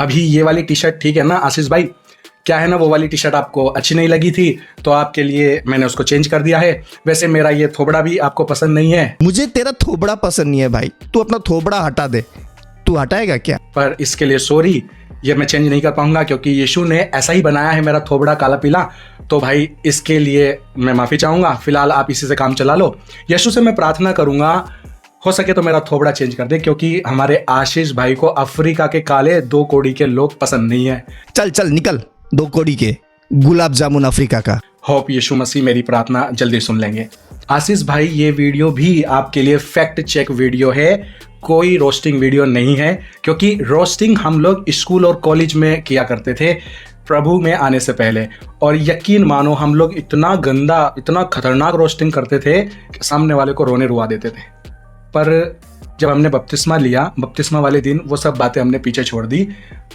अभी ये वाली टी शर्ट ठीक है ना आशीष भाई? क्या है ना, वो वाली टी शर्ट आपको अच्छी नहीं लगी थी तो आपके लिए मैंने उसको चेंज कर दिया है। वैसे मेरा ये थोबड़ा भी आपको पसंद नहीं है। मुझे तेरा थोबड़ा पसंद नहीं है भाई, तू अपना थोबड़ा हटा दे। तू हटाएगा क्या? पर इसके लिए सॉरी, ये मैं चेंज नहीं कर पाऊंगा क्योंकि यीशु ने ऐसा ही बनाया है मेरा थोबड़ा काला पीला। तो भाई इसके लिए मैं माफ़ी चाहूँगा। फिलहाल आप इसी से काम चला लो। यीशु से मैं प्रार्थना करूँगा हो सके तो मेरा थोबड़ा चेंज कर दे, क्योंकि हमारे आशीष भाई को अफ्रीका के काले 2 कौड़ी के लोग पसंद नहीं है। चल चल निकल 2 कौड़ी के गुलाब जामुन अफ्रीका का। होप यीशु मसीह मेरी प्रार्थना जल्दी सुन लेंगे। आशीष भाई ये वीडियो भी आपके लिए फैक्ट चेक वीडियो है, कोई रोस्टिंग वीडियो नहीं है। क्योंकि रोस्टिंग हम लोग स्कूल और कॉलेज में किया करते थे प्रभु में आने से पहले, और यकीन मानो हम लोग इतना गंदा इतना खतरनाक रोस्टिंग करते थे कि सामने वाले को रोने रुआ देते थे। पर जब हमने बपतिस्मा लिया, बपतिस्मा वाले दिन वो सब बातें हमने पीछे छोड़ दी।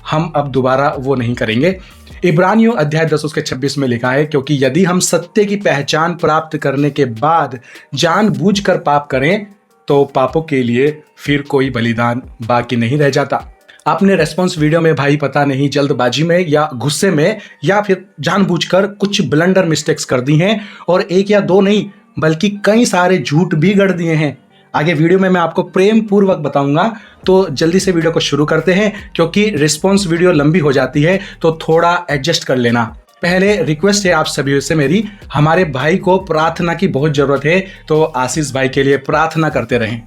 हम अब दोबारा वो नहीं करेंगे। इब्रानियों अध्याय 10 उसके 26 में लिखा है, क्योंकि यदि हम सत्य की पहचान प्राप्त करने के बाद जानबूझकर पाप करें तो पापों के लिए फिर कोई बलिदान बाकी नहीं रह जाता। आपने रेस्पॉन्स वीडियो में भाई पता नहीं जल्दबाजी में या गुस्से में या फिर जानबूझकर कुछ ब्लंडर मिस्टेक्स कर दी हैं, और 1 या 2 नहीं बल्कि कई सारे झूठ भी गढ़ दिए हैं। आगे वीडियो में मैं आपको प्रेम पूर्वक बताऊंगा, तो जल्दी से वीडियो को शुरू करते हैं। क्योंकि रिस्पॉन्स वीडियो लंबी हो जाती है तो थोड़ा एडजस्ट कर लेना। पहले रिक्वेस्ट है आप सभी से मेरी, हमारे भाई को प्रार्थना की बहुत जरूरत है, तो आशीष भाई के लिए प्रार्थना करते रहें।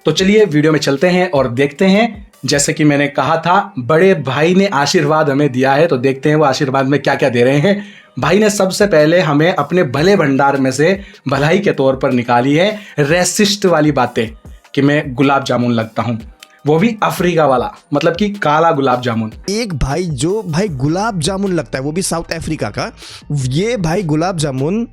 तो चलिए वीडियो में चलते हैं और देखते हैं। जैसे कि मैंने कहा था, बड़े भाई ने आशीर्वाद हमें दिया है, तो देखते हैं वो आशीर्वाद में क्या क्या दे रहे हैं। भाई ने सबसे पहले हमें अपने भले भंडार में से भलाई के तौर पर निकाली है रेसिस्ट वाली बातें, कि मैं गुलाब जामुन लगता हूं, वो भी अफ्रीका वाला, मतलब कि काला गुलाब जामुन। एक भाई जो भाई गुलाब जामुन लगता है, वो भी साउथ अफ्रीका का, ये भाई गुलाब जामुन।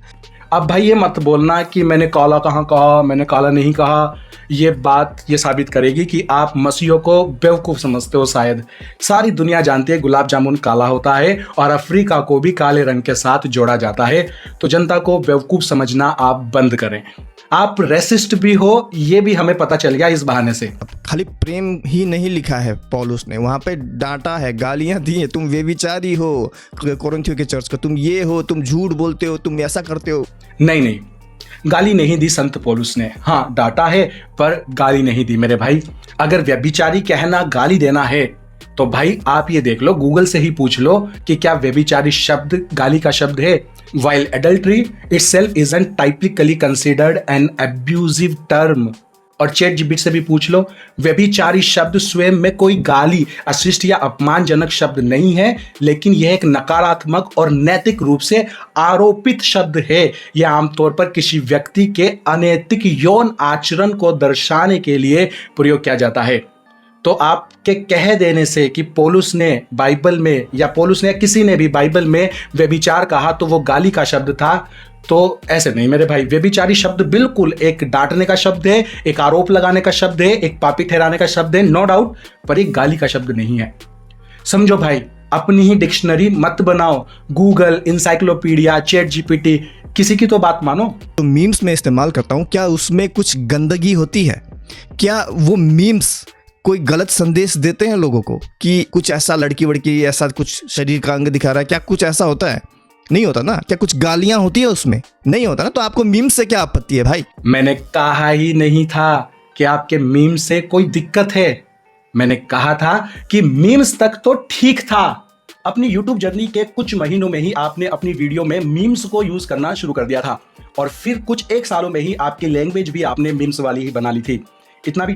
अब भाई ये मत बोलना कि मैंने काला कहाँ कहा, मैंने काला नहीं कहा। ये बात ये साबित करेगी कि आप मसीहों को बेवकूफ़ समझते हो शायद। सारी दुनिया जानती है गुलाब जामुन काला होता है और अफ्रीका को भी काले रंग के साथ जोड़ा जाता है। तो जनता को बेवकूफ़ समझना आप बंद करें। आप रेसिस्ट भी हो, ये भी हमें पता चल गया इस बहाने से। खाली प्रेम ही नहीं लिखा है पौलुस ने, वहाँ पे डांटा है, गालियाँ दी है। तुम व्यभिचारी हो कोरिन्थियों के चर्च का, तुम ये हो, तुम झूठ बोलते हो, तुम ऐसा करते हो। नहीं, गाली नहीं दी संत पौलुस ने। हाँ डांटा है पर गाली नहीं दी मेरे भाई। अगर व्यभिचारी कहना गाली देना है तो भाई आप ये देख लो, गूगल से ही पूछ लो कि क्या व्यभिचारी शब्द गाली का शब्द है। While adultery itself isn't typically considered an abusive term, और ChatGPT से भी पूछ लो, व्यभिचारी शब्द स्वयं में कोई गाली, अशिष्ट या अपमानजनक शब्द नहीं है, लेकिन यह एक नकारात्मक और नैतिक रूप से आरोपित शब्द है। यह आमतौर पर किसी व्यक्ति के अनैतिक यौन आचरण को दर्शाने के लिए प्रयोग किया जाता है। तो आपके कह देने से कि पौलुस ने बाइबल में या पौलुस ने किसी ने भी बाइबल में व्यभिचार कहा तो वो गाली का शब्द था, तो ऐसे नहीं मेरे भाई। व्यभिचारी शब्द बिल्कुल एक डांटने का शब्द है, एक आरोप लगाने का शब्द है, एक पापी ठहराने का शब्द है, नो डाउट, पर एक गाली का शब्द नहीं है। समझो भाई, अपनी ही डिक्शनरी मत बनाओ। गूगल, इंसाइक्लोपीडिया, ChatGPT, किसी की तो बात मानो। तो मीम्स में इस्तेमाल करता हूँ, क्या उसमें कुछ गंदगी होती है? क्या वो मीम्स कोई गलत संदेश देते हैं लोगों को कि कुछ ऐसा लड़की वड़की ऐसा कुछ शरीर का अंग दिखा रहा है? क्या कुछ ऐसा होता है? नहीं होता ना। क्या कुछ गालियां होती है उसमें? नहीं होता ना। तो आपको मीम्स से क्या आपत्ति है भाई? मैंने कहा ही नहीं था कि आपके मीम्स से कोई दिक्कत है। मैंने कहा था कि मीम्स तक तो ठीक था। अपनी यूट्यूब जर्नी के कुछ महीनों में ही आपने अपनी वीडियो में मीम्स को यूज करना शुरू कर दिया था, और फिर कुछ 1 सालों में ही आपकी लैंग्वेज भी आपने मीम्स वाली ही बना ली थी। इतना भी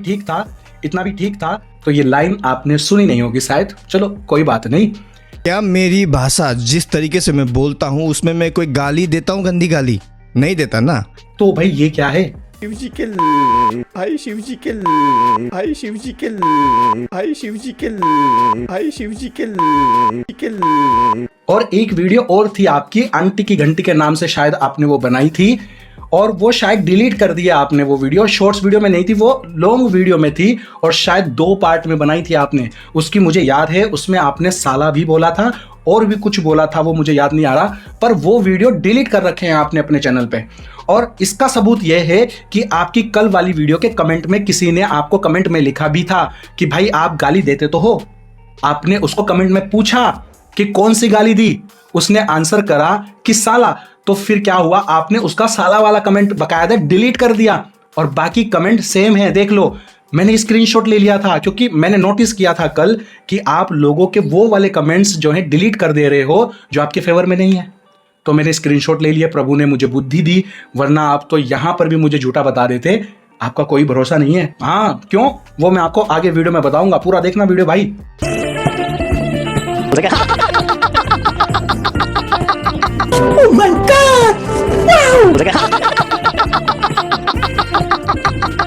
ठीक था। तो ये लाइन आपने सुनी नहीं होगी शायद, चलो कोई बात नहीं। क्या मेरी भाषा जिस तरीके से मैं बोलता हूँ उसमें मैं कोई गाली देता हूँ? गंदी गाली नहीं देता ना। तो भाई ये क्या है? शिव जी के भाई, शिव जी के भाई, शिव जी के भाई, शिव जी के भाई, शिव जी के। और एक वीडियो और थी आपकी, आंटी की घंटी के नाम से शायद आपने वो बनाई थी, और वो शायद डिलीट कर दिया आपने। वो वीडियो शॉर्ट्स वीडियो में नहीं थी, वो लॉन्ग वीडियो में थी और शायद 2 पार्ट में बनाई थी आपने। उसकी मुझे याद है, उसमें आपने साला भी बोला था और भी कुछ बोला था, वो मुझे याद नहीं आ रहा, पर वो वीडियो डिलीट कर रखे हैं आपने अपने चैनल पे। और इसका सबूत यह है कि आपकी कल वाली वीडियो के कमेंट में किसी ने आपको कमेंट में लिखा भी था कि भाई आप गाली देते तो हो। आपने उसको कमेंट में पूछा कि कौन सी गाली दी, उसने आंसर करा कि साला। तो फिर क्या हुआ, आपने उसका साला वाला कमेंट बकायदा डिलीट कर दिया और बाकी कमेंट सेम है, देख लो। मैंने स्क्रीनशॉट ले लिया था क्योंकि मैंने नोटिस किया था कल कि आप लोगों के वो वाले कमेंट्स जो हैं डिलीट कर दे रहे हो जो आपके फेवर में नहीं है। तो मैंने स्क्रीनशॉट ले लिया, प्रभु ने मुझे बुद्धि दी, वरना आप तो यहां पर भी मुझे झूठा बता देते। आपका कोई भरोसा नहीं है। हाँ क्यों, वो मैं आपको आगे वीडियो में बताऊंगा, पूरा देखना वीडियो भाई। Oh my God! Wow!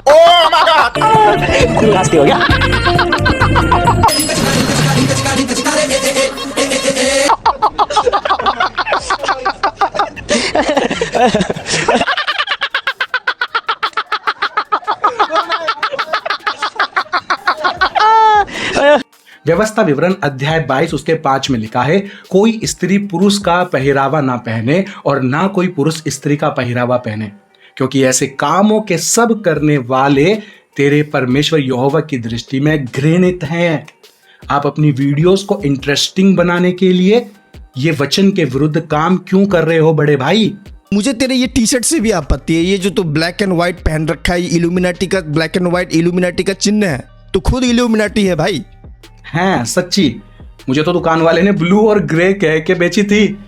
Oh my God! खुलासा हो गया। व्यवस्था विवरण अध्याय 22 उसके 5 में लिखा है, कोई स्त्री पुरुष का पहरावा ना पहने और ना कोई पुरुष स्त्री का पहरावा पहने, क्योंकि ऐसे कामों के सब करने वाले तेरे परमेश्वर यहोवा की दृष्टि में घृणित हैं। आप अपनी वीडियोस को इंटरेस्टिंग बनाने के लिए ये वचन के विरुद्ध काम क्यों कर रहे हो बड़े भाई? मुझे तेरे ये टी शर्ट से भी आपत्ति है। ये जो तो ब्लैक एंड व्हाइट पहन रखा है, इल्यूमिनाटी का ब्लैक एंड व्हाइट इल्यूमिनाटी का चिन्ह है, तो खुद इल्यूमिनाटी है भाई। हैं सच्ची, मुझे तो दुकान वाले ने ब्लू और ग्रे कह के बेची थी।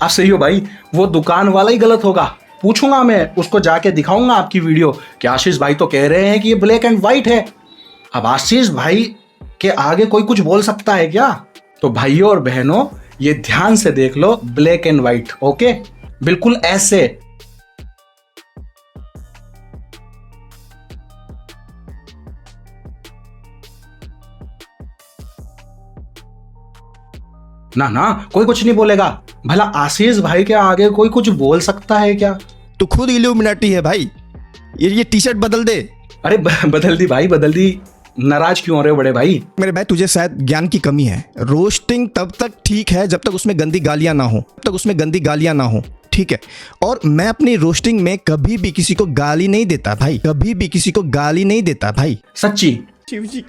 आप सही हो भाई, वो दुकान वाला ही गलत होगा। पूछूंगा मैं उसको, जाके दिखाऊंगा आपकी वीडियो कि आशीष भाई तो कह रहे हैं कि ये ब्लैक एंड व्हाइट है। अब आशीष भाई के आगे कोई कुछ बोल सकता है क्या? तो भाइयों और बहनों, ये ध्यान से देख लो, ब्लैक एंड व्हाइट, ओके, बिल्कुल ऐसे। ना ना, कोई कुछ नहीं बोलेगा। भला आशीष भाई के आगे कोई कुछ बोल सकता है क्या? तो खुद इल्यूमिनाटी है भाई। ये टी शर्ट बदल दे। अरे बदल दी भाई, बदल दी। नाराज क्यों हो रहे हो बड़े भाई? मेरे भाई तुझे शायद ज्ञान की कमी है। रोस्टिंग तब तक ठीक है जब तक उसमें गंदी गालियां ना हो, ठीक है। और मैं अपनी रोस्टिंग में कभी भी किसी को गाली नहीं देता भाई, कभी भी किसी को गाली नहीं देता भाई। सच्ची? शिव जी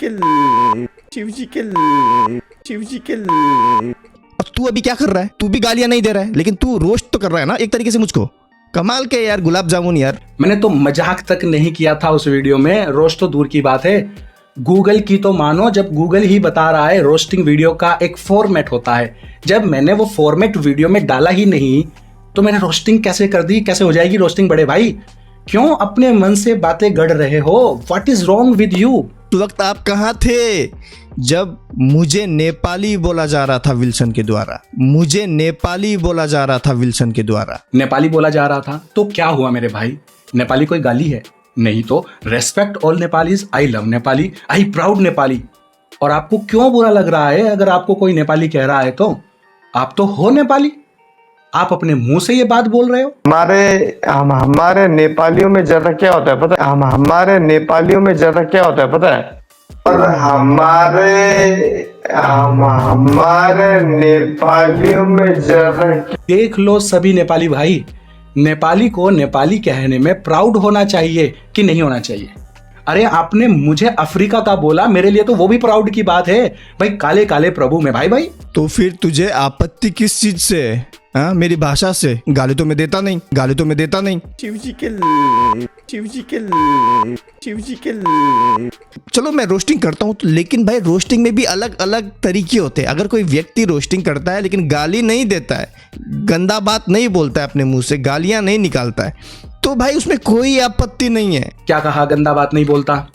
के अब तू अभी क्या कर रहा है? तू भी गालियां नहीं दे रहा है, लेकिन तू रोस्ट तो कर रहा है ना एक तरीके से मुझको। कमाल के यार, गुलाब जामुन यार। मैंने तो मजाक तक नहीं किया था उस वीडियो में, रोस्ट तो दूर की बात है। गूगल की तो मानो, जब गूगल ही बता रहा है रोस्टिंग वीडियो का एक फॉर्मेट होता है, जब मैंने वो फॉर्मेट वीडियो में डाला ही नहीं तो मैंने रोस्टिंग कैसे कर दी? कैसे हो जाएगी रोस्टिंग बड़े भाई? क्यों अपने मन से बातें गढ़ रहे हो? What is wrong with you? उस वक्त आप कहाँ थे जब मुझे नेपाली बोला जा रहा था विल्सन के द्वारा? नेपाली बोला जा रहा था तो क्या हुआ मेरे भाई? नेपाली कोई गाली है? नहीं तो। Respect all Nepalese, I love Nepali, I proud Nepali. और आपको क्यों बुरा लग रहा है अगर आपको कोई नेपाली कह रहा है? तो आप तो हो नेपाली, आप अपने मुंह से ये बात बोल रहे हो। हमारे नेपालियों में ज्यादा क्या होता है पता है? हमारे नेपालियों में ज्यादा क्या होता है पता है? और हमारे नेपालियों में ज्यादा। देख लो सभी नेपाली भाई, नेपाली को नेपाली कहने में प्राउड होना चाहिए कि नहीं होना चाहिए? अरे आपने मुझे अफ्रीका का बोला, मेरे लिए तो वो भी प्राउड की बात है भाई। काले काले प्रभु में भाई। तो फिर तुझे आपत्ति किस चीज से? हाँ, मेरी भाषा से? गाली तो मैं देता नहीं। शिव जी के चलो मैं रोस्टिंग करता हूँ, लेकिन भाई रोस्टिंग में भी अलग अलग तरीके होते हैं। अगर कोई व्यक्ति रोस्टिंग करता है लेकिन गाली नहीं देता है, गंदा बात नहीं बोलता है, अपने मुंह से गालियां नहीं निकालता है, तो भाई उसमें कोई आपत्ति नहीं है। क्या कहा? गंदा बात नहीं बोलता?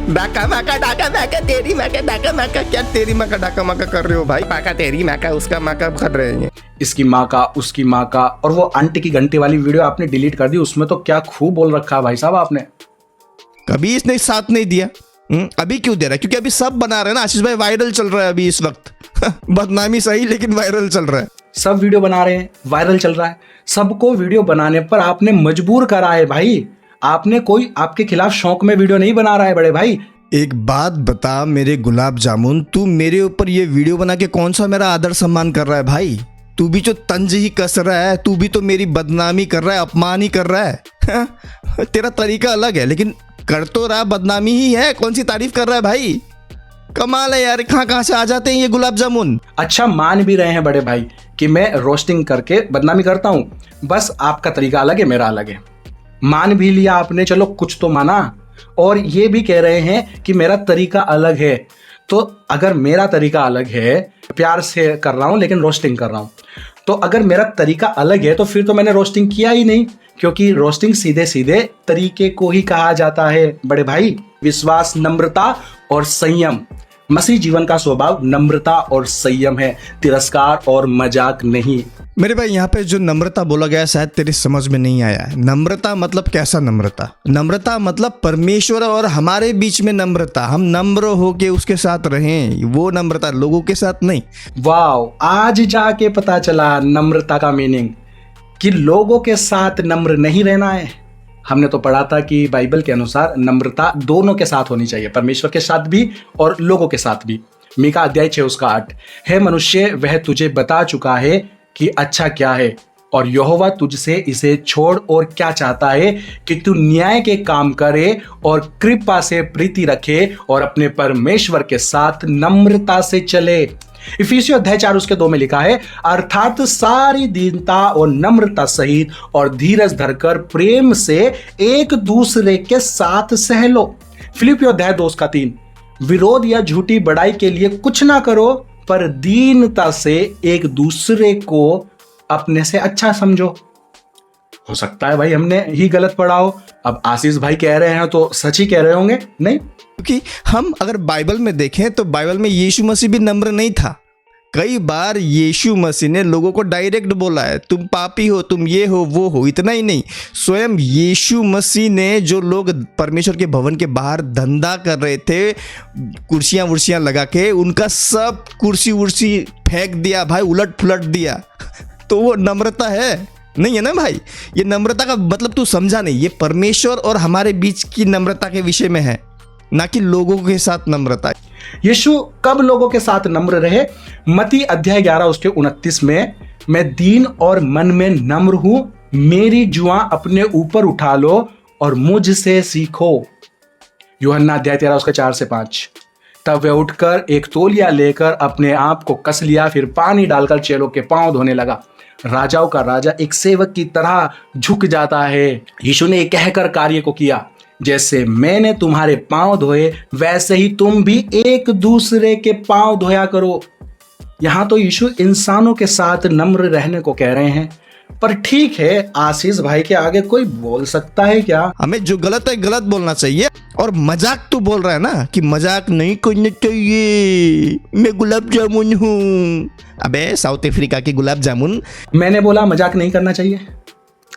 डाका तेरी माका क्या तेरी माका डाका माका कर रहे हो भाई? पाका तेरी माका उसका माका कर रहे हैं। इसकी माँ का, उसकी माँ का। और वो आंटी की घंटे वाली वीडियो आपने डिलीट कर दी, उसमें तो क्या खूब बोल रखा है भाई साहब आपने। कभी इसने साथ नहीं दिया, अभी क्यों दे रहा है? क्योंकि अभी सब बना रहे हैं ना आशीष भाई, वायरल चल रहा है अभी इस वक्त। बदनामी सही लेकिन वायरल चल रहा है। सब वीडियो बना रहे हैं, वायरल चल रहा है, सबको वीडियो बनाने पर आपने मजबूर करा है भाई। आपने कोई आपके खिलाफ शौक में वीडियो नहीं बना रहा है बड़े भाई। एक बात बता मेरे गुलाब जामुन, तू मेरे ऊपर ये वीडियो बना के कौन सा मेरा आदर सम्मान कर रहा है भाई? तू भी तो तंज ही कस रहा है, तू भी तो मेरी बदनामी कर रहा है, अपमान ही कर रहा है। तेरा तरीका अलग है लेकिन कर तो रहा बदनामी ही है। कौन सी तारीफ कर रहा है भाई? कमाल है यार, कहाँ से आ जाते हैं ये गुलाब जामुन। अच्छा, मान भी रहे हैं बड़े भाई कि मैं रोस्टिंग करके बदनामी करता हूं, बस आपका तरीका अलग है, मेरा अलग है। मान भी लिया आपने, चलो कुछ तो माना, और ये भी कह रहे हैं कि मेरा तरीका अलग है। तो अगर मेरा तरीका अलग है, प्यार से कर रहा हूं लेकिन रोस्टिंग कर रहा हूं, तो अगर मेरा तरीका अलग है तो फिर तो मैंने रोस्टिंग किया ही नहीं, क्योंकि रोस्टिंग सीधे सीधे तरीके को ही कहा जाता है बड़े भाई। विश्वास, नम्रता और संयम, मसीह जीवन का स्वभाव नम्रता और संयम है, तिरस्कार और मजाक नहीं। मेरे भाई यहाँ पे जो नम्रता बोला गया शायद तेरी समझ में नहीं आया है। नम्रता मतलब कैसा नम्रता? नम्रता मतलब परमेश्वर और हमारे बीच में नम्रता, हम नम्र होके उसके साथ रहें, वो नम्रता, लोगों के साथ नहीं। वाह, आज जाके पता चला नम्रता का मीनिंग, कि लोगों के साथ नम्र नहीं रहना है। हमने तो पढ़ा था कि बाइबल के अनुसार नम्रता दोनों के साथ होनी चाहिए, परमेश्वर के साथ भी और लोगों के साथ भी। मीका अध्याय 6:8, हे मनुष्य, वह तुझे बता चुका है कि अच्छा क्या है, और यहोवा तुझसे इसे छोड़ और क्या चाहता है, कि तू न्याय के काम करे और कृपा से प्रीति रखे और अपने परमेश्वर के साथ नम्रता से चले। इफिसियों अध्याय 4:2 में लिखा है, अर्थात सारी दीनता और नम्रता सहित और धीरज धरकर प्रेम से एक दूसरे के साथ सह लो। फिलिपियों अध्याय 2:3, विरोध या झूठी बड़ाई के लिए कुछ ना करो, पर दीनता से एक दूसरे को अपने से अच्छा समझो। हो सकता है भाई हमने ही गलत पढ़ा हो, अब आशीष भाई कह रहे हैं तो सच ही कह रहे होंगे, नहीं? क्योंकि हम अगर बाइबल में देखें तो बाइबल में यीशु मसीह भी नम्र नहीं था। कई बार यीशु मसीह ने लोगों को डायरेक्ट बोला है, तुम पापी हो, तुम ये हो, वो हो। इतना ही नहीं, स्वयं यीशु मसीह ने जो लोग परमेश्वर के भवन के बाहर धंधा कर रहे थे, कुर्सियां वुर्सियां लगा के, उनका सब कुर्सी वुर्सी फेंक दिया भाई, उलट पुलट दिया। तो वो नम्रता है? नहीं है ना भाई। ये नम्रता का मतलब तू समझा नहीं, ये परमेश्वर और हमारे बीच की नम्रता के विषय में है, ना कि लोगों के साथ नम्रता। यीशु कब लोगों के साथ नम्र रहे? मत्ती अध्याय 11:29 में, मैं दीन और मन में नम्र हूं, मेरी जुआ अपने ऊपर उठा लो और मुझसे सीखो। यूहन्ना अध्याय 13:4-5, तब वह उठकर एक तौलिया लेकर अपने आप को कस लिया, फिर पानी डालकर चेलों के पांव धोने लगा। राजाओं का राजा एक सेवक की तरह झुक जाता है। यीशु ने कहकर कार्य को किया, जैसे मैंने तुम्हारे पांव धोए वैसे ही तुम भी एक दूसरे के पांव धोया करो। यहां तो यीशु इंसानों के साथ नम्र रहने को कह रहे हैं, पर ठीक है, आशीष भाई के आगे कोई बोल सकता है क्या? हमें जो गलत है गलत बोलना चाहिए। और मजाक तू बोल रहा है ना कि मजाक नहीं करना चाहिए, मैं गुलाब जामुन हूँ। अबे साउथ अफ्रीका की गुलाब जामुन। मैंने बोला मजाक नहीं करना चाहिए?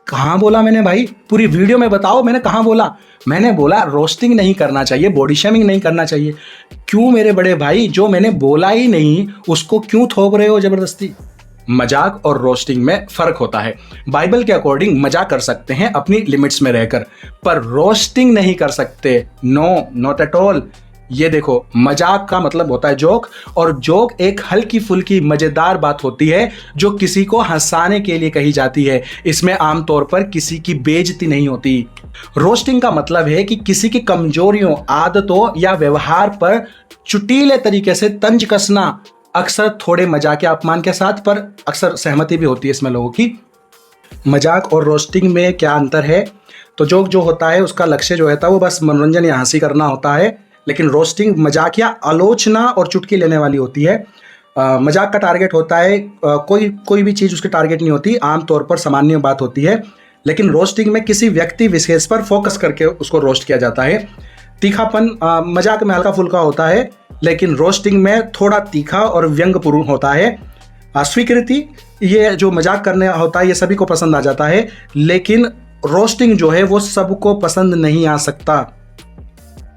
कहाँ बोला मैंने भाई? पूरी वीडियो में बताओ मैंने कहाँ बोला। मैंने बोला रोस्टिंग नहीं करना चाहिए, बॉडी शेमिंग नहीं करना चाहिए। क्यों मेरे बड़े भाई, जो मैंने बोला ही नहीं उसको क्यों थोप रहे हो जबरदस्ती? मजाक और रोस्टिंग में फर्क होता है। बाइबल के अकॉर्डिंग मजाक कर सकते हैं अपनी लिमिट्स में रहकर, पर रोस्टिंग नहीं कर सकते। No, not at all. ये देखो, मजाक का मतलब होता है जोक, और जोक एक हल्की फुल्की मजेदार बात होती है जो किसी को हंसाने के लिए कही जाती है। इसमें आमतौर पर किसी की बेइज्जती नहीं होती। रोस्टिंग का मतलब है कि किसी की कमजोरियों, आदतों या व्यवहार पर चुटीले तरीके से तंज कसना, अक्सर थोड़े मजाक या अपमान के साथ, पर अक्सर सहमति भी होती है इसमें लोगों की। मजाक और रोस्टिंग में क्या अंतर है? तो जोक जो होता है उसका लक्ष्य जो होता है वो बस मनोरंजन या हंसी करना होता है, लेकिन रोस्टिंग मजाक या आलोचना और चुटकी लेने वाली होती है। मजाक का टारगेट होता है कोई भी चीज़ उसकी टारगेट नहीं होती, आमतौर पर सामान्य बात होती है। लेकिन रोस्टिंग में किसी व्यक्ति विशेष पर फोकस करके उसको रोस्ट किया जाता है। तीखापन मजाक में हल्का फुल्का होता है, लेकिन रोस्टिंग में थोड़ा तीखा और व्यंग्यपूर्ण होता है। स्वीकृति, ये जो मजाक करने होता है ये सभी को पसंद आ जाता है, लेकिन रोस्टिंग जो है वो सबको पसंद नहीं आ सकता।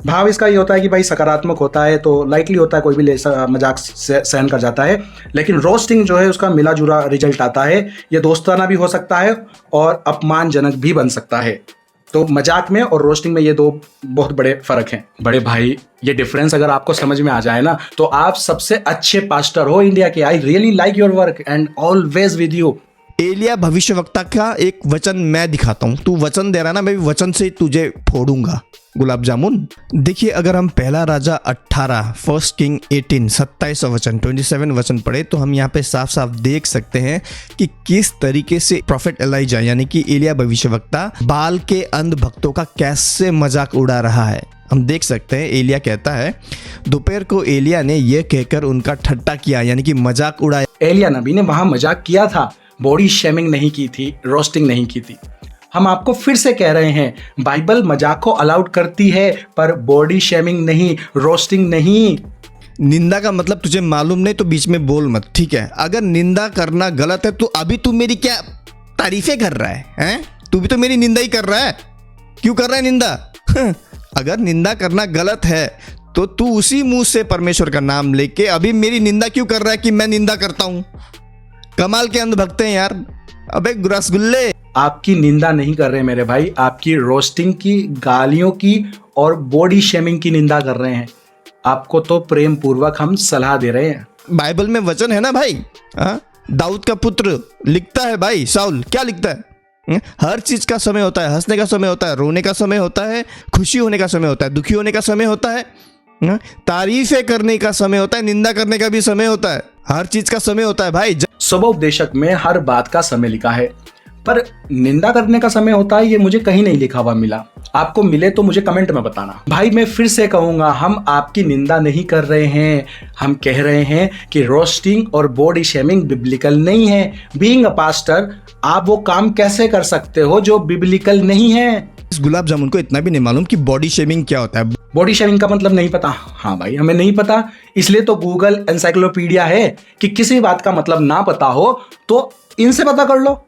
भाव इसका ये होता है कि भाई सकारात्मक होता है तो लाइटली होता है, कोई भी मजाक सहन कर जाता है। लेकिन रोस्टिंग जो है उसका मिला जुला रिजल्ट आता है। ये दोस्ताना भी हो सकता है और अपमानजनक भी बन सकता है। तो मजाक में और रोस्टिंग में ये दो बहुत बड़े फर्क हैं। बड़े भाई, ये डिफरेंस अगर आपको समझ में आ जाए ना तो आप सबसे अच्छे पास्टर हो इंडिया के। I really like your work and always with you. एलिया भविष्यवक्ता का एक वचन मैं दिखाता हूं, तू वचन दे रहा ना, मैं भी वचन से तुझे फोड़ूंगा गुलाब जामुन। देखिए, अगर हम पहला राजा 18 फर्स्ट किंग 18 27 वचन 27 वचन पढ़े तो हम यहाँ पे साफ साफ देख सकते हैं कि किस तरीके से प्रॉफेट एलाइजा यानी कि एलिया भविष्यवक्ता बाल के अंध भक्तों का कैसे मजाक उड़ा रहा है। हम देख सकते हैं एलिया कहता है, दोपहर को एलिया ने यह कहकर उनका ठट्टा किया यानी कि मजाक उड़ाया। एलिया नबी ने वहां मजाक किया था, बॉडी शेमिंग नहीं की थी, रोस्टिंग नहीं की थी। हम आपको फिर से कह रहे हैं, बाइबल मजाक को अलाउड करती है पर बॉडी शेमिंग नहीं, रोस्टिंग नहीं। निंदा का मतलब तुझे मालूम नहीं तो बीच में बोल मत, ठीक है। अगर निंदा करना गलत है तो अभी तू मेरी क्या तारीफें कर रहा है, हैं? तू भी तो मेरी निंदा ही कर रहा है। क्यों कर रहा है निंदा? अगर निंदा करना गलत है तो तू उसी मुंह से परमेश्वर का नाम लेके अभी मेरी निंदा क्यों कर रहा है कि मैं निंदा करता हूं? कमाल के अंधभक्त हैं यार। अबे रसगुल्ले, आपकी निंदा नहीं कर रहे मेरे भाई, आपकी रोस्टिंग की, गालियों की और बॉडी शेमिंग की निंदा कर रहे हैं। आपको तो प्रेम पूर्वक हम सलाह दे रहे हैं। बाइबल में वचन है ना भाई, दाऊद का पुत्र लिखता है भाई, शाऊल क्या लिखता है? हर चीज का समय होता है, हंसने का समय होता है, रोने का समय होता है, खुशी होने का समय होता है, दुखी होने का समय होता है, तारीफें करने का समय होता है, निंदा करने का भी समय होता है। हर चीज का समय होता है भाई। स्वोपदेशक में हर बात का समय लिखा है, पर निंदा करने का समय होता है ये मुझे कहीं नहीं लिखा हुआ मिला। आपको मिले तो मुझे कमेंट में बताना। भाई मैं फिर से कहूंगा, हम आपकी निंदा नहीं कर रहे हैं, हम कह रहे हैं कि रोस्टिंग और बॉडी शेमिंग बिब्लिकल नहीं है। बीइंग अ पास्टर, आप वो काम कैसे कर सकते हो जो बिब्लिकल नहीं है? इस गुलाब जामुन को इतना भी नहीं मालूम कि बॉडी शेमिंग क्या होता है। बॉडी शेमिंग का मतलब नहीं पता? हाँ भाई, हमें नहीं पता, इसलिए तो गूगल एनसाइक्लोपीडिया है कि किसी बात का मतलब ना पता हो तो इनसे पता कर लो।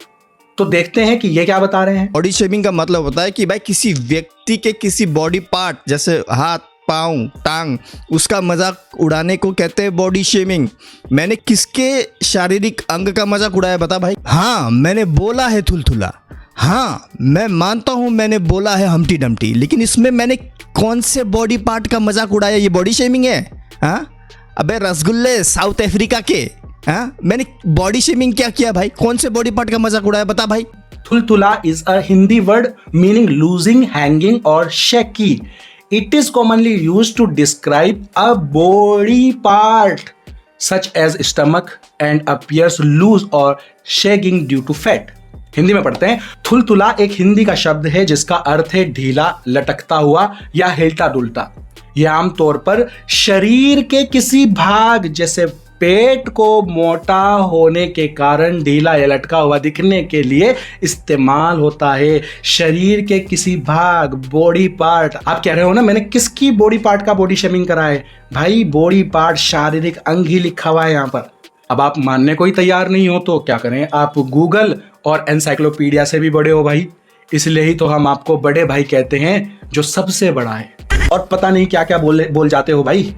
तो देखते हैं कि ये क्या बता रहे हैं। बॉडी शेमिंग का मतलब होता है कि भाई किसी व्यक्ति के किसी बॉडी पार्ट जैसे हाथ, पाँव, टांग, उसका मजाक उड़ाने को कहते हैं बॉडी शेमिंग। मैंने किसके शारीरिक अंग का मजाक उड़ाया बता भाई? हाँ, मैंने बोला है थुलथुला, हाँ मैं मानता हूं मैंने बोला है हम्टी डम्टी, लेकिन इसमें मैंने कौन से बॉडी पार्ट का मजाक उड़ाया? ये बॉडी शेमिंग है? हाँ अबे रसगुल्ले साउथ अफ्रीका के, हाँ मैंने बॉडी शेमिंग क्या किया भाई? कौन से बॉडी पार्ट का मजाक उड़ाया बता भाई? थुलथुला is a Hindi word meaning losing, hanging or shaky. It is commonly used to describe a body part such as stomach and appears loose or shaking due to fat. Hindi में पढ़ते हैं। थुलथुला एक हिंदी का शब्द है जिसका अर्थ है ढीला, लटकता हुआ या हिलता डुलता। यह आमतौर पर शरीर के किसी भाग जैसे पेट को मोटा होने के कारण ढीला या लटका हुआ दिखने के लिए इस्तेमाल होता है। शरीर के किसी भाग, बॉडी पार्ट। आप कह रहे हो ना मैंने किसकी बॉडी पार्ट का बॉडी शेमिंग करा है? भाई बॉडी पार्ट शारीरिक अंग ही लिखा हुआ है यहाँ पर। अब आप मानने को ही तैयार नहीं हो तो क्या करें? आप गूगल और एनसाइक्लोपीडिया से भी बड़े हो भाई, इसलिए ही तो हम आपको बड़े भाई कहते हैं जो सबसे बड़ा है। और पता नहीं क्या क्या बोल जाते हो भाई,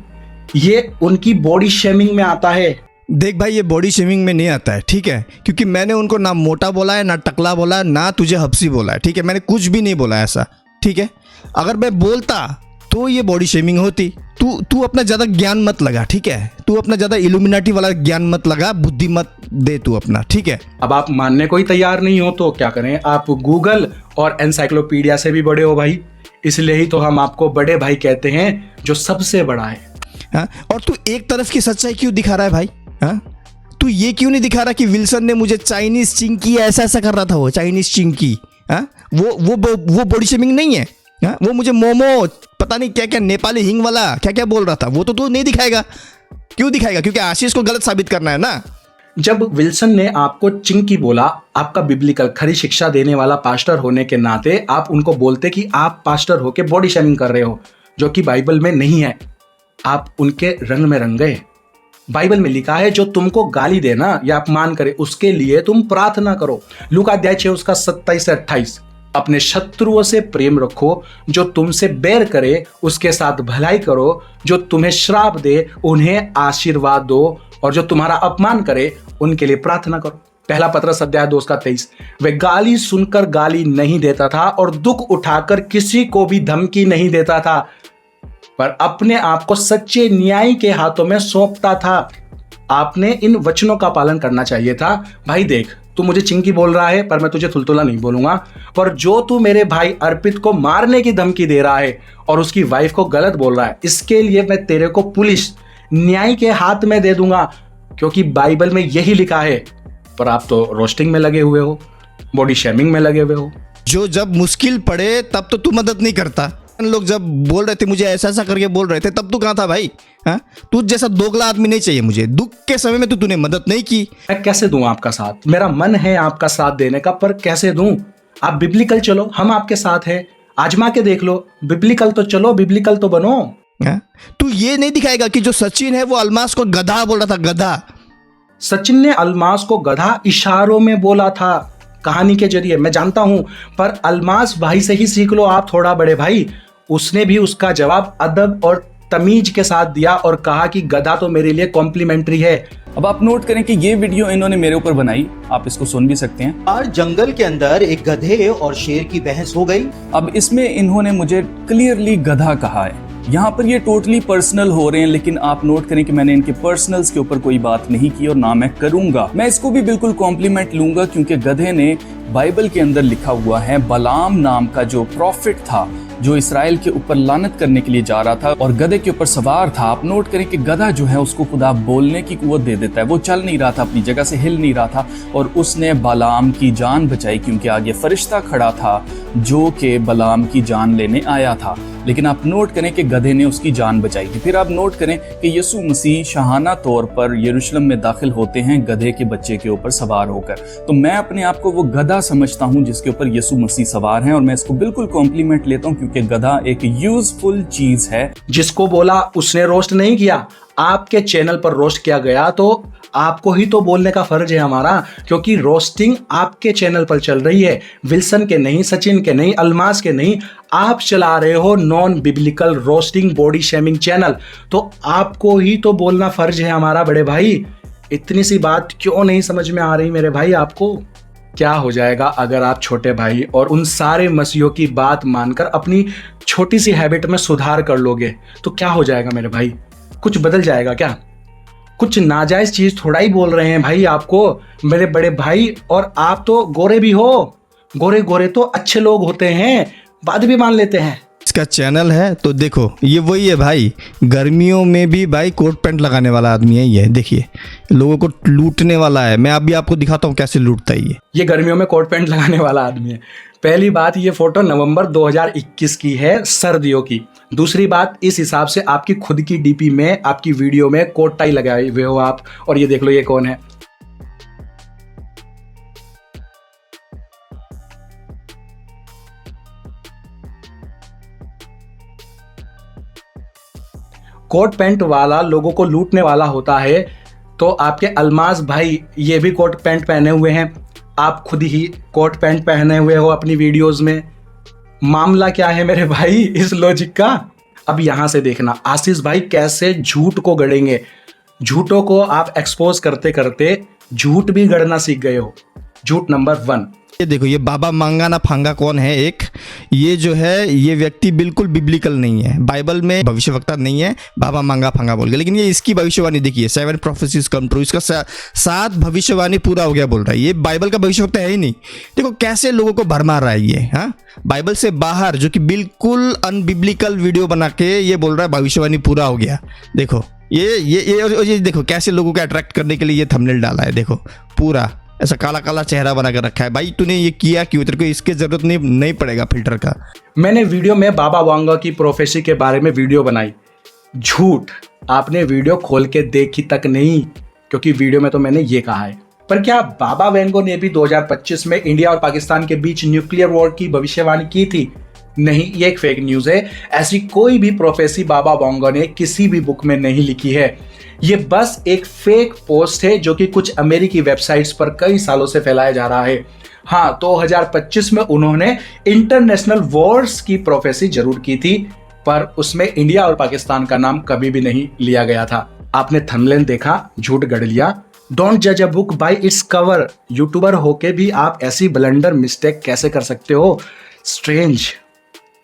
ये उनकी बॉडी शेमिंग में आता है। देख भाई, ये बॉडी शेमिंग में नहीं आता है, ठीक है? क्योंकि मैंने उनको ना मोटा बोला है, ना टकला बोला है, ना तुझे हब्सी बोला है, ठीक है? मैंने कुछ भी नहीं बोला ऐसा, ठीक है? अगर मैं बोलता तो ये बॉडी शेमिंग होती। तू अपना ज़्यादा ज्ञान मत लगा, ठीक है? तू अपना ज़्यादा इल्यूमिनाटी वाला ज्ञान मत लगा, बुद्धि मत दे तू अपना, ठीक है? अब आप मानने को ही तैयार नहीं हो तो क्या करें? आप गूगल और एनसाइक्लोपीडिया से भी बड़े हो भाई, इसलिए ही तो हम आपको बड़े भाई कहते हैं जो सबसे बड़ा है। हाँ? और तू एक तरफ की सच्चाई क्यों दिखा रहा है भाई? हाँ? तू ये क्यों नहीं दिखा रहा कि विल्सन ने मुझे चाइनीज चिंकी ऐसा कर रहा था? वो चाइनीज चिंकी, हाँ? वो बॉडी शेमिंग नहीं है। हाँ? वो मुझे मोमो पता नहीं क्या क्या नेपाली हिंग वाला क्या क्या बोल रहा था, वो तो तू नहीं दिखाएगा। क्यों दिखाएगा? क्योंकि आशीष को गलत साबित करना है ना। जब विल्सन ने आपको चिंकी बोला, आपका बिब्लिकल खरी शिक्षा देने वाला पास्टर होने के नाते आप उनको बोलते कि आप पास्टर होके बॉडी शेमिंग कर रहे हो, जो कि बाइबल में नहीं है। आप उनके रंग में रंग गए। बाइबल में लिखा है जो तुमको गाली देना या अपमान करे उसके लिए तुम प्रार्थना करो। लूका अध्याय 6 उसका 27 से 28। अपने शत्रुओं से प्रेम रखो, जो तुमसे बैर करे उसके साथ भलाई करो, जो तुम्हें श्राप दे उन्हें आशीर्वाद दो, और जो तुम्हारा अपमान करे उनके लिए प्रार्थना करो। पहला पत्रस अध्याय 2 का 23। वे गाली सुनकर गाली नहीं देता था और दुख उठाकर किसी को भी धमकी नहीं देता था, पर अपने आप को सच्चे न्याय के हाथों में सौंपता था। आपने इन वचनों का पालन करना चाहिए था। भाई देख, तू मुझे चिंकी बोल रहा है पर मैं तुझे थुलथुला नहीं बोलूंगा, पर जो तू मेरे भाई अर्पित को मारने की धमकी दे रहा है और उसकी वाइफ को गलत बोल रहा है, इसके लिए मैं तेरे को पुलिस न्याय के हाथ में दे दूंगा, क्योंकि बाइबल में यही लिखा है। पर आप तो रोस्टिंग में लगे हुए हो, बॉडी शेमिंग में लगे हुए हो। जो जब मुश्किल पड़े तब तो तू मदद नहीं करता। लोग जब बोल रहे थे मुझे ऐसा ऐसा करके बोल रहे थे, तब तू कहाँ था भाई? हाँ, तू जैसा दोगला आदमी नहीं चाहिए मुझे। दुख के समय में तूने मदद नहीं की। मैं कैसे दूं आपका साथ? मेरा मन है आपका साथ देने का, पर कैसे दूं? आप बिब्लिकल चलो, हम आपके साथ हैं। आजमा के देख लो, बिब्लिकल तो चलो, बिब्लिकल तो बनो। तू ये नहीं दिखाएगा कि जो सचिन है वो अलमास को गधा बोल रहा था, गधा। सचिन ने अलमास को गधा इशारों में बोला था, कहानी के जरिए, मैं जानता हूं, पर अलमास भाई से ही सीख लो आप थोड़ा, बड़े भाई। उसने भी उसका जवाब अदब और तमीज के साथ दिया और कहा कि गधा तो मेरे लिए कॉम्प्लीमेंट्री है। अब आप नोट करें कि ये वीडियो इन्होंने मेरे ऊपर बनाई, आप इसको सुन भी सकते हैं। और जंगल के अंदर एक गधे और शेर की बहस हो गई। अब इसमें इन्होंने मुझे क्लियरली गधा कहा है। यहाँ पर ये टोटली पर्सनल हो रहे हैं, लेकिन आप नोट करें कि मैंने इनके पर्सनल्स के ऊपर कोई बात नहीं की और ना मैं करूंगा। मैं इसको भी बिल्कुल कॉम्प्लीमेंट लूंगा, क्योंकि गधे ने बाइबल के अंदर लिखा हुआ है, बलाम नाम का जो प्रॉफिट था, जो इसराइल के ऊपर लानत करने के लिए जा रहा था और गधे के ऊपर सवार था। आप नोट करें कि गधा जो है उसको खुदा बोलने की कुव्वत दे देता है। वो चल नहीं रहा था, अपनी जगह से हिल नहीं रहा था, और उसने बलाम की जान बचाई, क्योंकि आगे फरिश्ता खड़ा था जो कि बलाम की जान लेने आया था। लेकिन आप नोट करें कि गधे ने उसकी जान बचाई थी। फिर आप नोट करें कि यीशु मसीह शाहाना तौर पर यरूशलेम में दाखिल होते हैं गधे के बच्चे के ऊपर सवार होकर। तो मैं अपने आप को वो गधा समझता हूं जिसके ऊपर यीशु मसीह सवार हैं, और मैं इसको बिल्कुल कॉम्प्लीमेंट लेता हूं, क्योंकि गधा एक यूजफुल चीज है। जिसको बोला उसने रोस्ट नहीं किया, आपके चैनल पर रोस्ट किया गया, तो आपको ही तो बोलने का फर्ज है हमारा, क्योंकि रोस्टिंग आपके चैनल पर चल रही है, विल्सन के नहीं, सचिन के नहीं, अलमास के नहीं। आप चला रहे हो non biblical roasting body shaming channel, तो आपको ही तो बोलना फर्ज है हमारा, बड़े भाई। इतनी सी बात क्यों नहीं समझ में आ रही मेरे भाई आपको? क्या हो जाएगा अगर आप छोटे भाई और उन सारे मसीहों की बात मानकर अपनी छोटी सी हैबिट में सुधार कर लोगे? तो क्या हो जाएगा मेरे भाई? कुछ बदल जाएगा क्या? कुछ नाजायज चीज थोड़ा ही बोल रहे हैं भाई आपको मेरे बड़े भाई। और आप तो गोरे भी हो, गोरे गोरे तो अच्छे लोग होते हैं, बात भी मान लेते हैं। इसका चैनल है तो देखो, ये वही है भाई, गर्मियों में भी भाई कोट पैंट लगाने वाला आदमी है ये। देखिए, लोगों को लूटने वाला है। मैं अभी आपको दिखाता हूँ कैसे लूटता है ये गर्मियों में कोट पैंट लगाने वाला आदमी है। पहली बात, ये फोटो नवंबर 2021 की है, सर्दियों की। दूसरी बात, इस हिसाब से आपकी खुद की डीपी में, आपकी वीडियो में कोट टाई लगाए हुए हो आप। और ये देख लो, ये कौन है? कोट पैंट वाला लोगों को लूटने वाला होता है, तो आपके अलमास भाई ये भी कोट पैंट पहने हुए हैं। आप खुद ही कोट पैंट पहने हुए हो अपनी वीडियोस में। मामला क्या है मेरे भाई इस लॉजिक का? अब यहां से देखना आशीष भाई कैसे झूठ को गढ़ेंगे। झूठों को आप एक्सपोज करते करते झूठ भी गढ़ना सीख गए हो। झूठ नंबर 1, ये देखो, ये बाबा मांगाना फांगा कौन है? एक ये जो है, ये व्यक्ति बिल्कुल बिब्लिकल नहीं है, बाइबल में भविष्यवक्ता नहीं है, बाबा मांगा फांगा बोल गया। लेकिन ये इसकी भविष्यवाणी देखिए, 7 prophecies come true, इसका 7 भविष्यवाणी पूरा हो गया बोल रहा है। ये बाइबल का भविष्यवक्ता है ही नहीं। देखो कैसे लोगों को भरमा रहा है ये। हाँ, बाइबल से बाहर, जो कि बिल्कुल अनबिब्लिकल वीडियो बना के ये बोल रहा है भविष्यवाणी पूरा हो गया। देखो ये देखो कैसे लोगों को अट्रैक्ट करने के लिए ये थंबनेल डाला है। देखो पूरा ऐसा काला काला चेहरा बना कर रखा है। भाई तूने ये किया क्यों? तेरे को इसकी जरूरत नहीं पड़ेगा फिल्टर का। मैंने वीडियो में बाबा वांगा की प्रोफेसी के बारे में वीडियो बनाई। झूठ, आपने वीडियो खोल के देखी तक नहीं, क्योंकि वीडियो में तो मैंने ये कहा है। पर क्या बाबा वेंगो ने भी 2025 में इंडिया और पाकिस्तान के बीच न्यूक्लियर वॉर की भविष्यवाणी की थी? नहीं, ये एक फेक न्यूज है। ऐसी कोई भी प्रोफेसी बाबा वांगा ने किसी भी बुक में नहीं लिखी है। ये बस एक फेक पोस्ट है जो कि कुछ अमेरिकी वेबसाइट्स पर कई सालों से फैलाया जा रहा है। हाँ, 2025 में उन्होंने इंटरनेशनल वॉर्स की प्रोफेसी जरूर की थी, पर उसमें इंडिया और पाकिस्तान का नाम कभी भी नहीं लिया गया था। आपने थंबनेल देखा, झूठ गढ़ लिया। डोंट जज a book by its cover. YouTuber होके भी आप ऐसी ब्लंडर मिस्टेक कैसे कर सकते हो? स्ट्रेंज।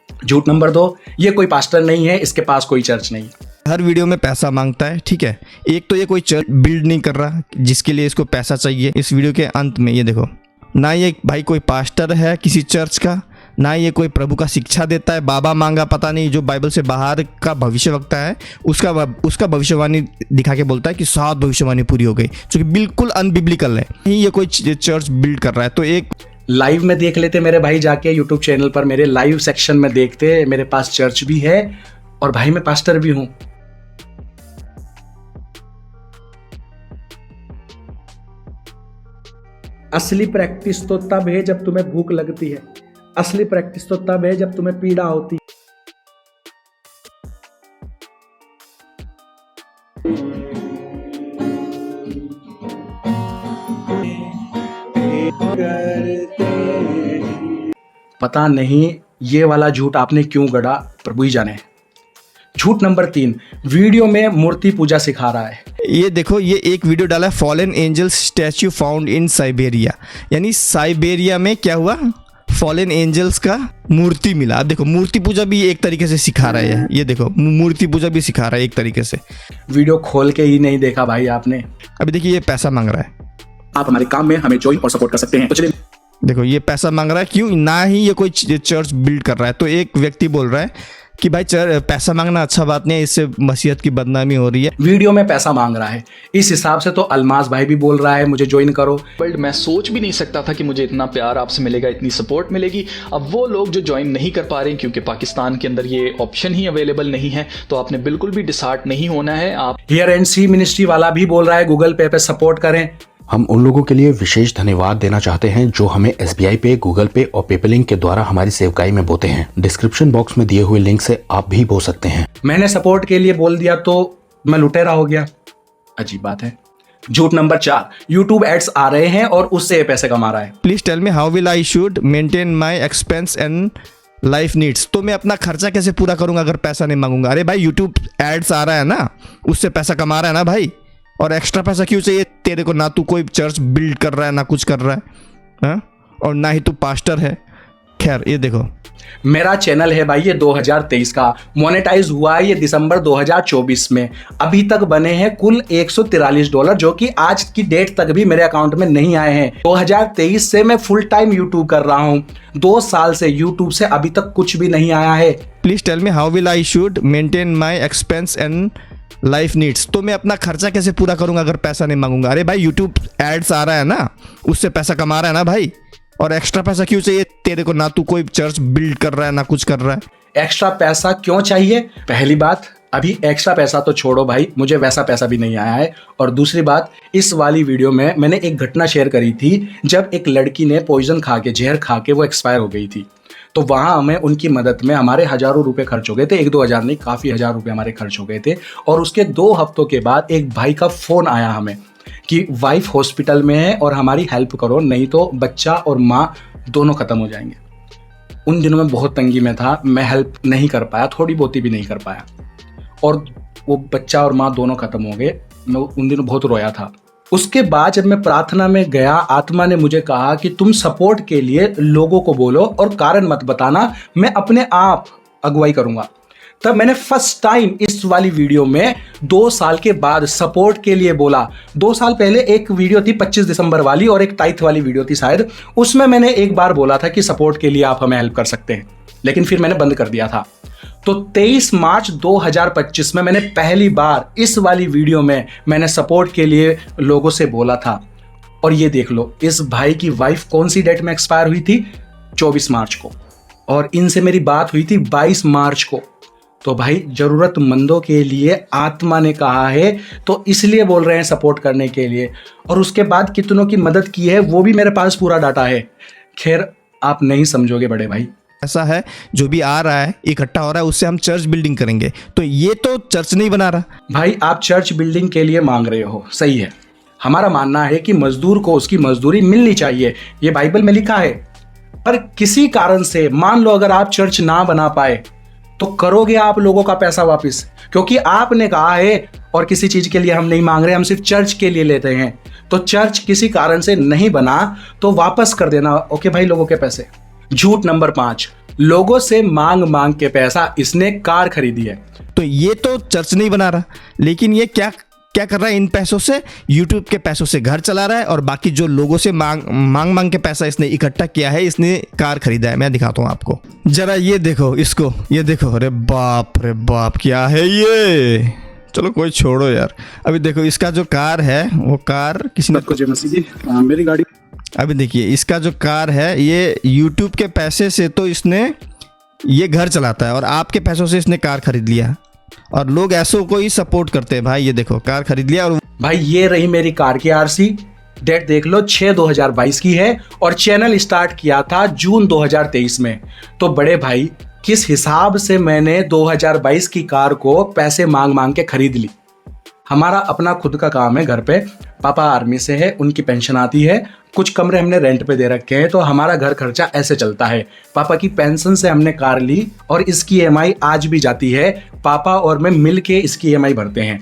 झूठ नंबर 2, ये कोई पास्टर नहीं है, इसके पास कोई चर्च नहीं। हर वीडियो में पैसा मांगता है, ठीक है। एक तो ये कोई चर्च बिल्ड नहीं कर रहा जिसके लिए इसको पैसा चाहिए। इस वीडियो के अंत में ये देखो, ना ये भाई कोई पास्टर है किसी चर्च का, ना ये कोई प्रभु का शिक्षा देता है। बाबा मांगा पता नहीं, जो बाइबल से बाहर का भविष्यवक्ता है उसका भविष्यवाणी दिखा के बोलता है कि 7 भविष्यवाणी पूरी हो गई, जो कि बिल्कुल अनबिब्लिकल है। ये कोई चर्च बिल्ड कर रहा है। तो एक लाइव में देख लेते मेरे भाई, जाके यूट्यूब चैनल पर मेरे लाइव सेक्शन में देखते। मेरे पास चर्च भी है और भाई मैं पास्टर भी हूं। असली प्रैक्टिस तो तब है जब तुम्हें भूख लगती है। असली प्रैक्टिस तो तब है जब तुम्हें पीड़ा होती है। पता नहीं ये वाला झूठ आपने क्यों गढ़ा, प्रभु ही जाने। झूठ नंबर 3, वीडियो में मूर्ति पूजा सिखा रहा है। ये देखो, ये एक वीडियो डाला है, fallen angels statue found in Siberia. यानी साइबेरिया में क्या हुआ, फॉलन एंजल्स का मूर्ति मिला। अब देखो, मूर्ति पूजा भी एक तरीके से सिखा रहा है। ये देखो, मूर्ति पूजा भी सिखा रहा है एक तरीके से। वीडियो खोल के ही नहीं देखा भाई आपने। अभी देखिए, ये पैसा मांग रहा है। आप हमारे काम में हमें ज्वाइन और सपोर्ट कर सकते हैं। तो चलिए, देखो ये पैसा मांग रहा है, क्यों? ना ही ये कोई चर्च बिल्ड कर रहा है। तो एक व्यक्ति बोल रहा है कि भाई पैसा मांगना अच्छा बात नहीं है, इससे मसीहत की बदनामी हो रही है। वीडियो में पैसा मांग रहा है, इस हिसाब से तो अलमास भाई भी बोल रहा है मुझे ज्वाइन करो। वर्ल्ड मैं सोच भी नहीं सकता था कि मुझे इतना प्यार आपसे मिलेगा, इतनी सपोर्ट मिलेगी। अब वो लोग जो ज्वाइन नहीं कर पा रहे हैं क्योंकि पाकिस्तान के अंदर ये ऑप्शन ही अवेलेबल नहीं है, तो आपने बिल्कुल भी डिसहार्ट नहीं होना है। आप हियर एंड सी मिनिस्ट्री वाला भी बोल रहा है गूगल पे सपोर्ट करें। हम उन लोगों के लिए विशेष धन्यवाद देना चाहते हैं जो हमें SBI पे, गूगल पे और पेपलिंक के द्वारा हमारी सेवकाई में बोते हैं। डिस्क्रिप्शन बॉक्स में दिए हुए लिंक से आप भी बो सकते हैं। मैंने सपोर्ट के लिए बोल दिया तो मैं लुटेरा हो गया, अजीब बात है। झूठ नंबर 4, यूट्यूब एड्स आ रहे हैं और उससे ये पैसे कमा रहा है। Please tell me how will I should maintain my expense and life needs. तो मैं अपना खर्चा कैसे पूरा करूंगा अगर पैसा नहीं मांगूंगा? अरे भाई, यूट्यूब एड्स आ रहा है ना, उससे पैसा कमा रहा है ना भाई, और एक्स्ट्रा पैसा क्यों चाहिए तेरे को? ना तू कोई चर्च बिल्ड कर रहा है, ना कुछ कर रहा है, हाँ? और ना ही तू पास्टर है। खैर, ये देखो, मेरा चैनल है भाई, ये 2023 का मोनेटाइज हुआ है ये दिसंबर 2024 में। अभी तक बने हैं कुल $143, जो कि आज की डेट तक भी मेरे अकाउंट में नहीं आए हैं। 2023 से मैं फुल टाइम यूट्यूब कर रहा हूं, 2 साल से यूट्यूब से अभी तक कुछ भी नहीं आया है। Please tell me how will I should maintain my expense and life needs. तो मैं अपना खर्चा कैसे पूरा करूंगा अगर पैसा नहीं मांगूंगा? अरे भाई, यूट्यूब एड्स आ रहा है ना, उससे पैसा कमा रहा है ना भाई, और एक्स्ट्रा पैसा क्यों चाहिए तेरे को? ना तू कोई चर्च बिल्ड कर रहा है, ना कुछ कर रहा है। एक्स्ट्रा पैसा क्यों चाहिए? पहली बात, अभी एक्स्ट्रा पैसा तो छोड़ो भाई, मुझे वैसा पैसा भी नहीं आया है। और दूसरी बात, इस वाली वीडियो में मैंने एक घटना शेयर करी थी जब एक लड़की ने पॉइजन खा के, जहर खा के वो एक्सपायर हो गई थी। तो वहाँ हमें उनकी मदद में हमारे हज़ारों रुपए खर्च हो गए थे, 1-2 हज़ार नहीं, काफ़ी हज़ार रुपए हमारे खर्च हो गए थे। और उसके 2 हफ्तों के बाद एक भाई का फ़ोन आया हमें कि वाइफ हॉस्पिटल में है और हमारी हेल्प करो, नहीं तो बच्चा और माँ दोनों ख़त्म हो जाएंगे। उन दिनों में बहुत तंगी में था, मैं हेल्प नहीं कर पाया, थोड़ी बहुत भी नहीं कर पाया, और वो बच्चा और माँ दोनों ख़त्म हो गए। मैं उन दिनों बहुत रोया था। उसके बाद जब मैं प्रार्थना में गया, आत्मा ने मुझे कहा कि तुम सपोर्ट के लिए लोगों को बोलो और कारण मत बताना, मैं अपने आप अगुवाई करूंगा। तब मैंने फर्स्ट टाइम इस वाली वीडियो में 2 साल के बाद सपोर्ट के लिए बोला। 2 साल पहले एक वीडियो थी 25 दिसंबर वाली और एक टाइथ वाली वीडियो थी शायद, उसमें मैंने एक बार बोला था कि सपोर्ट के लिए आप हमें हेल्प कर सकते हैं, लेकिन फिर मैंने बंद कर दिया था। तो 23 मार्च 2025 में मैंने पहली बार इस वाली वीडियो में मैंने सपोर्ट के लिए लोगों से बोला था। और ये देख लो, इस भाई की वाइफ कौन सी डेट में एक्सपायर हुई थी? 24 मार्च को, और इनसे मेरी बात हुई थी 22 मार्च को। तो भाई, जरूरतमंदों के लिए आत्मा ने कहा है, तो इसलिए बोल रहे हैं सपोर्ट करने के लिए। और उसके बाद कितनों की मदद की है वो भी मेरे पास पूरा डाटा है। खैर, आप नहीं समझोगे बड़े भाई। ऐसा है, जो भी आ रहा है, इकट्ठा हो रहा है, उससे हम चर्च बिल्डिंग करेंगे। तो ये तो चर्च नहीं बना रहा भाई। आप चर्च बिल्डिंग के लिए मांग रहे हो, सही है, हमारा मानना है कि मजदूर को उसकी मजदूरी मिलनी चाहिए, ये बाइबल में लिखा है। पर किसी कारण से मान लो अगर आप चर्च ना बना पाए तो करोगे आप लोगों का पैसा वापस? क्योंकि आपने कहा है, और किसी चीज के लिए हम नहीं मांग रहे, हम सिर्फ चर्च के लिए लेते हैं। तो चर्च किसी कारण से नहीं बना तो वापस कर देना, ओके भाई, लोगों के पैसे। झूठ नंबर 5, लोगों से मांग मांग के पैसा इसने कार खरीदी है। तो ये तो चर्च नहीं बना रहा, लेकिन ये क्या क्या कर रहा है? इन पैसों से, यूट्यूब के पैसों से घर चला रहा है, और बाकी जो लोगों से मांग के पैसा इसने इकट्ठा किया है, इसने कार खरीदा है। मैं दिखाता हूँ आपको, जरा ये देखो इसको, ये देखो। अरे बाप क्या है ये? चलो कोई छोड़ो यार, अभी देखो इसका जो कार है, वो कार किसी ने मेरी गाड़ी। अभी देखिए इसका जो कार है, ये यूट्यूब के पैसे से तो इसने ये घर चलाता है, और आपके पैसों से इसने कार खरीद लिया, और लोग ऐसों को ही सपोर्ट करते हैं। भाई ये देखो कार खरीद लिया, और भाई ये रही मेरी कार की आरसी, डेट देख लो 6/2022 की है, और चैनल स्टार्ट किया था जून 2023 में। तो बड़े भाई किस हिसाब से मैंने 2022 की कार को पैसे मांग मांग के खरीद ली। हमारा अपना खुद का काम है घर पे, पापा आर्मी से है, उनकी पेंशन आती है, कुछ कमरे हमने रेंट पे दे रखे हैं, तो हमारा घर खर्चा ऐसे चलता है। पापा की पेंशन से हमने कार ली, और इसकी ईएमआई आज भी जाती है, पापा और मैं मिल के इसकी ईएमआई भरते हैं।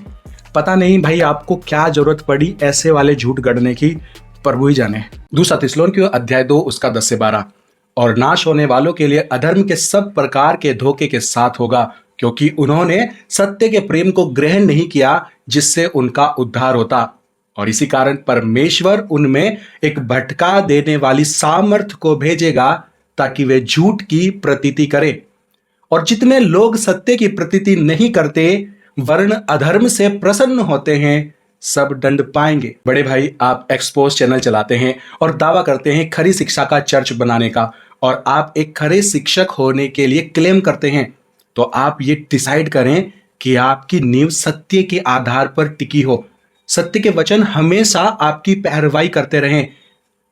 पता नहीं भाई आपको क्या जरूरत पड़ी ऐसे वाले झूठ गढ़ने की, प्रभु ही जाने। 2 थिस्सलुनीकियों अध्याय 2 उसका 10 से 12, और नाश होने वालों के लिए अधर्म के सब प्रकार के धोखे के साथ होगा, क्योंकि उन्होंने सत्य के प्रेम को ग्रहण नहीं किया जिससे उनका उद्धार होता, और इसी कारण परमेश्वर उनमें एक भटका देने वाली सामर्थ को भेजेगा ताकि वे झूठ की प्रतीति करें। और जितने लोग सत्य की प्रतीति नहीं करते वर्ण अधर्म से प्रसन्न होते हैं, सब दंड पाएंगे। बड़े भाई आप एक्सपोज चैनल चलाते हैं और दावा करते हैं खरी शिक्षा का चर्च बनाने का, और आप एक खरे शिक्षक होने के लिए क्लेम करते हैं, तो आप ये डिसाइड करें कि आपकी नींव सत्य के आधार पर टिकी हो, सत्य के वचन हमेशा आपकी पैरवाई करते रहें।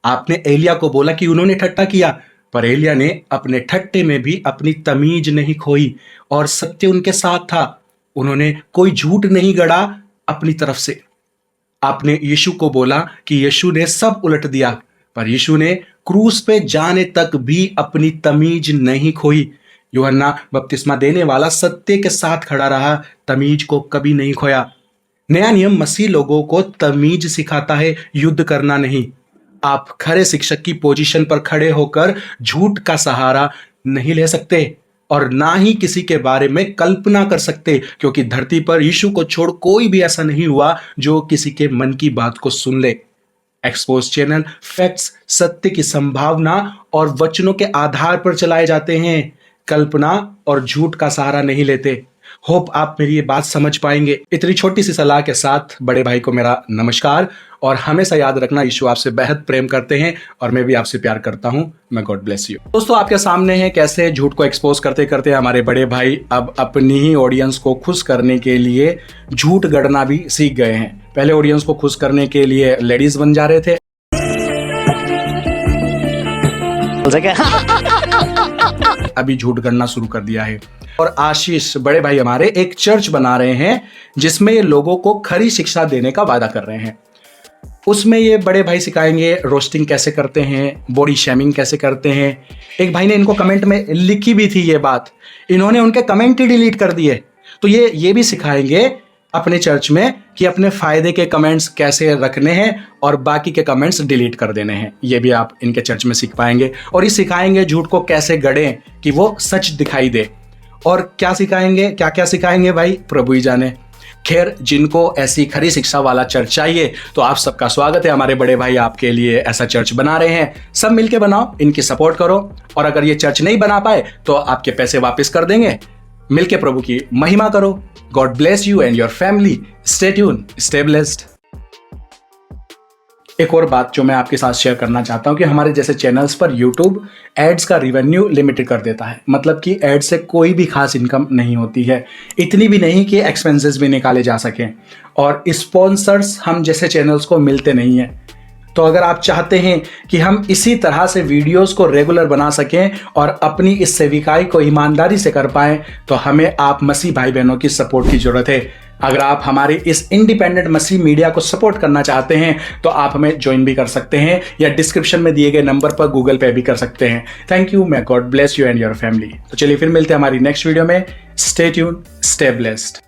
आपने एलिया को बोला कि उन्होंने ठट्टा किया, पर एलिया ने अपने ठट्टे में भी अपनी तमीज नहीं खोई, और सत्य उनके साथ था। उन्होंने कोई झूठ नहीं गढ़ा अपनी तरफ से। आपने यीशु को बोला कि यीशु ने सब उलट दिया, पर यीशु ने क्रूस पे जाने तक भी अपनी तमीज नहीं खोई। यूहन्ना बपतिस्मा देने वाला सत्य के साथ खड़ा रहा, तमीज को कभी नहीं खोया। नया नियम मसीह लोगों को तमीज सिखाता है, युद्ध करना नहीं। आप खरे शिक्षक की पोजीशन पर खड़े होकर झूठ का सहारा नहीं ले सकते, और ना ही किसी के बारे में कल्पना कर सकते, क्योंकि धरती पर यीशु को छोड़ कोई भी ऐसा नहीं हुआ जो किसी के मन की बात को सुन ले। एक्सपोज चैनल फैक्ट्स, सत्य की संभावना और वचनों के आधार पर चलाए जाते हैं, कल्पना और झूठ का सहारा नहीं लेते। होप आप मेरी ये बात समझ पाएंगे। इतनी छोटी सी सलाह के साथ बड़े भाई को मेरा नमस्कार, और हमेशा याद रखना यीशु आपसे बेहद प्रेम करते हैं, और मैं भी आपसे प्यार करता हूं। मैं गॉड ब्लेस यू। दोस्तों आपके सामने है कैसे झूठ को एक्सपोज करते करते हमारे बड़े भाई अब अपनी ही ऑडियंस को खुश करने के लिए झूठ गढ़ना भी सीख गए हैं। पहले ऑडियंस को खुश करने के लिए लेडीज बन जा रहे थे, अभी झूठ गढ़ना शुरू कर दिया है। और आशीष बड़े भाई हमारे एक चर्च बना रहे हैं जिसमें ये लोगों को खरी शिक्षा देने का वादा कर रहे हैं। उसमें ये बड़े भाई सिखाएंगे रोस्टिंग कैसे करते हैं, बॉडी शेमिंग कैसे करते हैं। एक भाई ने इनको कमेंट में लिखी भी थी ये बात, इन्होंने उनके कमेंट ही डिलीट कर दिए। तो ये भी सिखाएंगे अपने चर्च में कि अपने फायदे के कमेंट्स कैसे रखने हैं और बाकी के कमेंट्स डिलीट कर देने हैं। ये भी आप इनके चर्च में सीख पाएंगे। और ये सिखाएंगे झूठ को कैसे गढ़ें कि वो सच दिखाई दे। और क्या सिखाएंगे, क्या क्या सिखाएंगे भाई, प्रभु ही जाने। खैर, जिनको ऐसी खरी शिक्षा वाला चर्च चाहिए तो आप सबका स्वागत है। हमारे बड़े भाई आपके लिए ऐसा चर्च बना रहे हैं, सब मिलके बनाओ, इनकी सपोर्ट करो। और अगर ये चर्च नहीं बना पाए तो आपके पैसे वापस कर देंगे। मिलके प्रभु की महिमा करो। God bless you and your family. Stay tune, stay blessed. एक और बात जो मैं आपके साथ शेयर करना चाहता हूं कि हमारे जैसे चैनल्स पर YouTube एड्स का रिवेन्यू लिमिटेड कर देता है। मतलब कि एड से कोई भी खास इनकम नहीं होती है, इतनी भी नहीं कि एक्सपेंसेस भी निकाले जा सकें। और स्पॉन्सर्स हम जैसे चैनल्स को मिलते नहीं हैं। तो अगर आप चाहते हैं कि हम इसी तरह से वीडियोस को रेगुलर बना सकें और अपनी इस सेविकाई को ईमानदारी से कर पाएं, तो हमें आप मसीह भाई बहनों की सपोर्ट की जरूरत है। अगर आप हमारे इस इंडिपेंडेंट मसीह मीडिया को सपोर्ट करना चाहते हैं तो आप हमें ज्वाइन भी कर सकते हैं या डिस्क्रिप्शन में दिए गए नंबर पर गूगल पे भी कर सकते हैं। Thank you, may God bless you and your family. तो चलिए फिर मिलते हैं हमारी नेक्स्ट वीडियो में। Stay tune, stay blessed.